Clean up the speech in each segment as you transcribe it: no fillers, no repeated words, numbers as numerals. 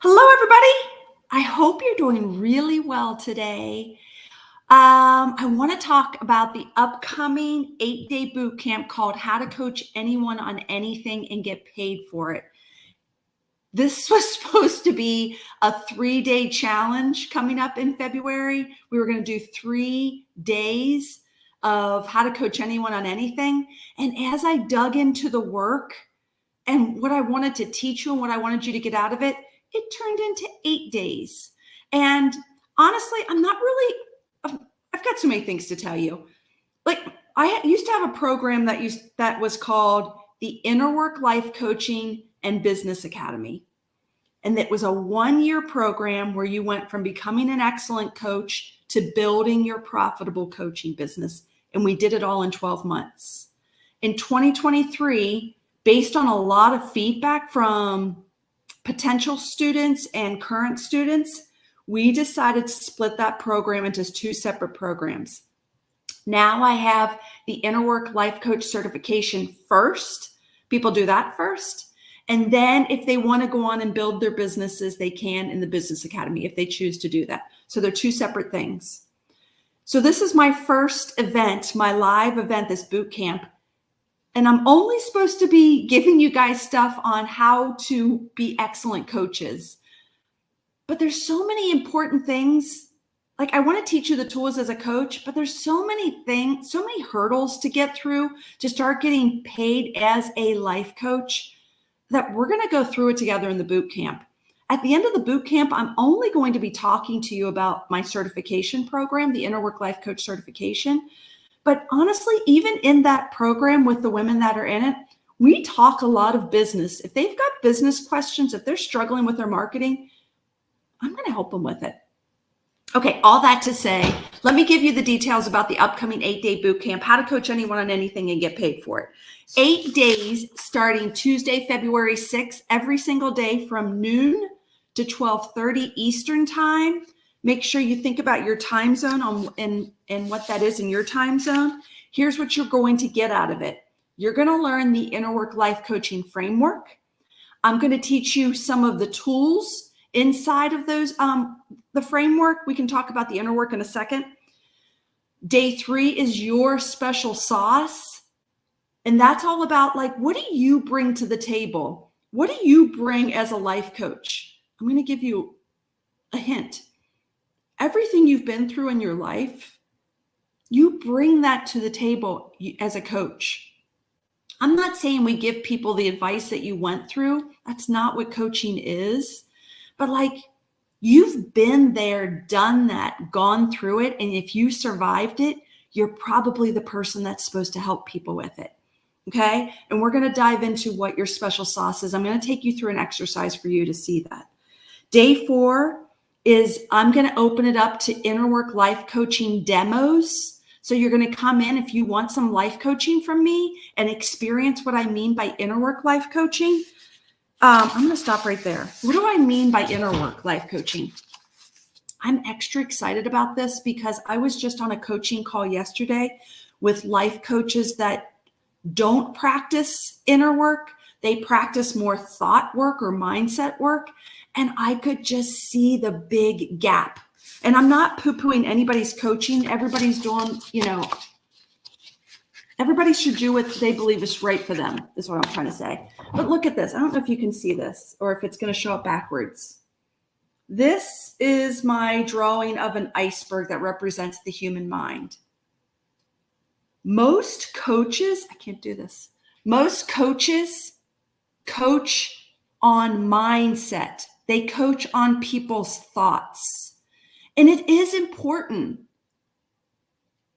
Hello, everybody. I hope you're doing really well today. I want to talk about the upcoming 8-day boot camp called How to Coach Anyone on Anything and Get Paid for It. This was supposed to be a 3-day challenge coming up in February. We were going to do 3 days of how to coach anyone on anything. And as I dug into the work and what I wanted to teach you and what I wanted you to get out of it, it turned into 8 days. And honestly, I've got so many things to tell you. Like I used to have a program that was called the Inner Work Life Coaching and Business Academy. And it was a 1-year program where you went from becoming an excellent coach to building your profitable coaching business. And we did it all in 12 months. In 2023, based on a lot of feedback from potential students and current students, we decided to split that program into 2 separate programs. Now I have the Inner Work Life Coach certification first. People do that first. And then if they want to go on and build their businesses, they can in the Business Academy if they choose to do that. So they're 2 separate things. So this is my first event, my live event, this boot camp. And I'm only supposed to be giving you guys stuff on how to be excellent coaches. But there's so many important things. Like I want to teach you the tools as a coach, but there's so many things, so many hurdles to get through to start getting paid as a life coach that we're going to go through it together in the boot camp. At the end of the boot camp, I'm only going to be talking to you about my certification program, the Inner Work Life Coach certification. But honestly, even in that program with the women that are in it, we talk a lot of business. If they've got business questions, if they're struggling with their marketing, I'm going to help them with it. Okay, all that to say, let me give you the details about the upcoming 8-day boot camp, how to coach anyone on anything and get paid for it. 8 days starting Tuesday, February 6th, every single day from noon to 12:30 Eastern time. Make sure you think about your time zone and what that is in your time zone. Here's what you're going to get out of it. You're going to learn the Inner Work Life Coaching framework. I'm going to teach you some of the tools inside of those, the framework. We can talk about the inner work in a second. Day 3 is your special sauce. And that's all about like, what do you bring to the table? What do you bring as a life coach? I'm going to give you a hint. Everything you've been through in your life, you bring that to the table as a coach. I'm not saying we give people the advice that you went through. That's not what coaching is. But like you've been there, done that, gone through it. And if you survived it, you're probably the person that's supposed to help people with it. Okay. And we're going to dive into what your special sauce is. I'm going to take you through an exercise for you to see that. Day 4 is I'm going to open it up to Inner Work Life Coaching demos. So you're going to come in if you want some life coaching from me and experience what I mean by Inner Work Life Coaching. I'm going to stop right there. What do I mean by Inner Work Life Coaching? I'm extra excited about this because I was just on a coaching call yesterday with life coaches that don't practice inner work. They practice more thought work or mindset work. And I could just see the big gap. And I'm not poo-pooing anybody's coaching. Everybody's doing, everybody should do what they believe is right for them, is what I'm trying to say. But look at this. I don't know if you can see this or if it's going to show up backwards. This is my drawing of an iceberg that represents the human mind. Most coaches, I can't do this. Most coaches coach on mindset. They coach on people's thoughts. And it is important.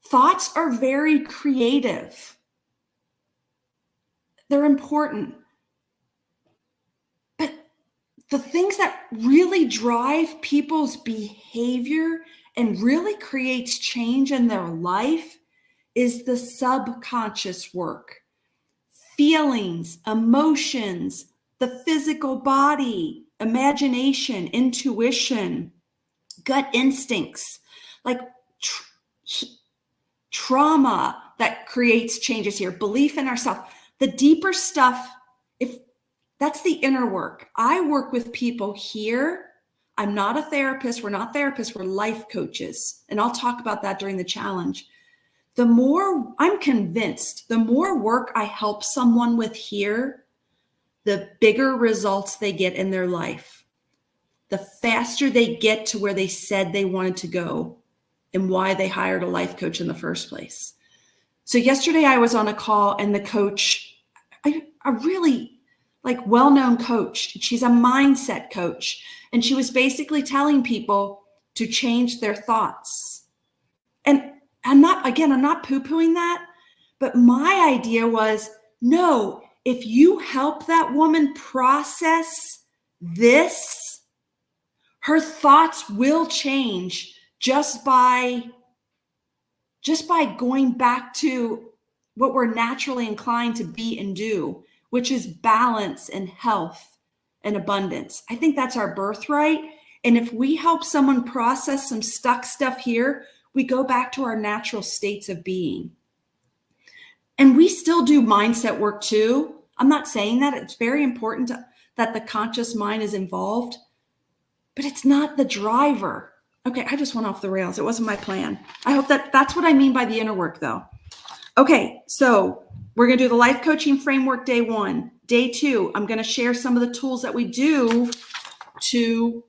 Thoughts are very creative. They're important. But the things that really drive people's behavior and really creates change in their life is the subconscious work. Feelings, emotions, the physical body, imagination, intuition, gut instincts, like trauma that creates changes here, belief in ourselves. The deeper stuff, That's the inner work. I work with people here. I'm not a therapist. We're not therapists. We're life coaches. And I'll talk about that during the challenge. The more, I'm convinced, the more work I help someone with here, the bigger results they get in their life. The faster they get to where they said they wanted to go and why they hired a life coach in the first place. So yesterday I was on a call and the coach, a really well-known coach, she's a mindset coach. And she was basically telling people to change their thoughts. And I'm not poo-pooing that, but my idea was, no, if you help that woman process this, her thoughts will change just by going back to what we're naturally inclined to be and do, which is balance and health and abundance. I think that's our birthright. And if we help someone process some stuck stuff here, we go back to our natural states of being. And we still do mindset work too. I'm not saying that. It's very important that the conscious mind is involved, but it's not the driver. Okay, I just went off the rails. It wasn't my plan. I hope that's what I mean by the inner work though. Okay, so we're going to do the life coaching framework day 1. Day 2, I'm going to share some of the tools that we do to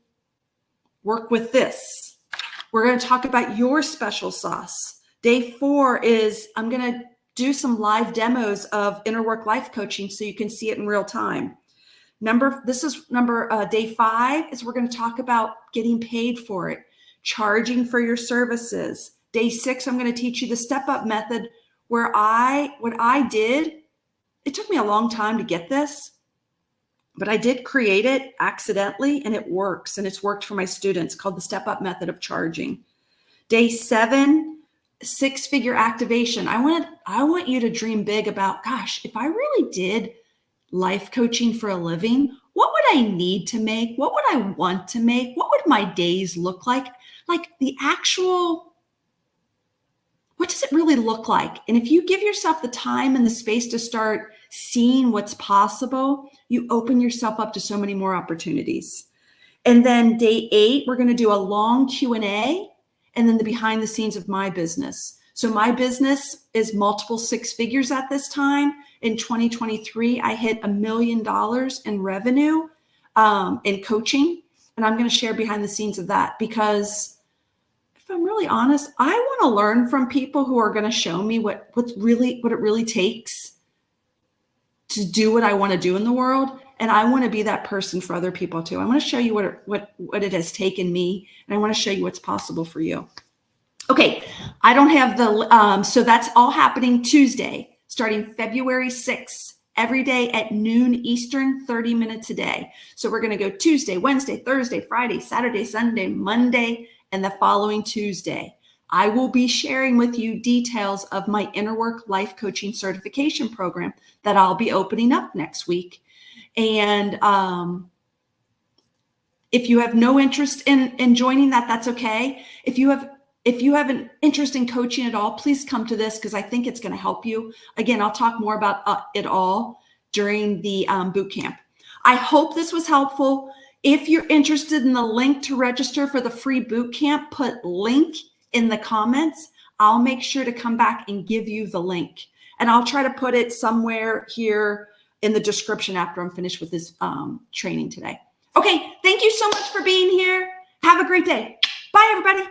work with this. We're going to talk about your special sauce. Day 4 is I'm going to do some live demos of inner work life coaching so you can see it in real time. Day 5 is we're going to talk about getting paid for it, charging for your services. Day 6, I'm going to teach you the step-up method where what I did, it took me a long time to get this, but I did create it accidentally and it works. And it's worked for my students, called the step-up method of charging. Day 7, 6-figure activation. I want you to dream big about, gosh, if I really did life coaching for a living, what would I need to make? What would I want to make? What would my days look like? Like the actual, what does it really look like? And if you give yourself the time and the space to start seeing what's possible, you open yourself up to so many more opportunities. And then day 8, we're going to do a long Q&A and then the behind the scenes of my business. So my business is multiple 6 figures at this time. In 2023, I hit $1 million in revenue in coaching. And I'm going to share behind the scenes of that because if I'm really honest, I want to learn from people who are going to show me what it really takes to do what I want to do in the world. And I want to be that person for other people too. I want to show you what it has taken me. And I want to show you what's possible for you. Okay. I don't have so that's all happening Tuesday, starting February 6th, every day at noon Eastern, 30 minutes a day. So we're going to go Tuesday, Wednesday, Thursday, Friday, Saturday, Sunday, Monday, and the following Tuesday. I will be sharing with you details of my Inner Work Life Coaching Certification Program that I'll be opening up next week. And if you have no interest in joining that, that's okay. If you have an interest in coaching at all, please come to this because I think it's going to help you. Again, I'll talk more about it all during the boot camp. I hope this was helpful. If you're interested in the link to register for the free boot camp, put link in the comments. I'll make sure to come back and give you the link. And I'll try to put it somewhere here in the description after I'm finished with this training today. Okay, thank you so much for being here. Have a great day. Bye, everybody.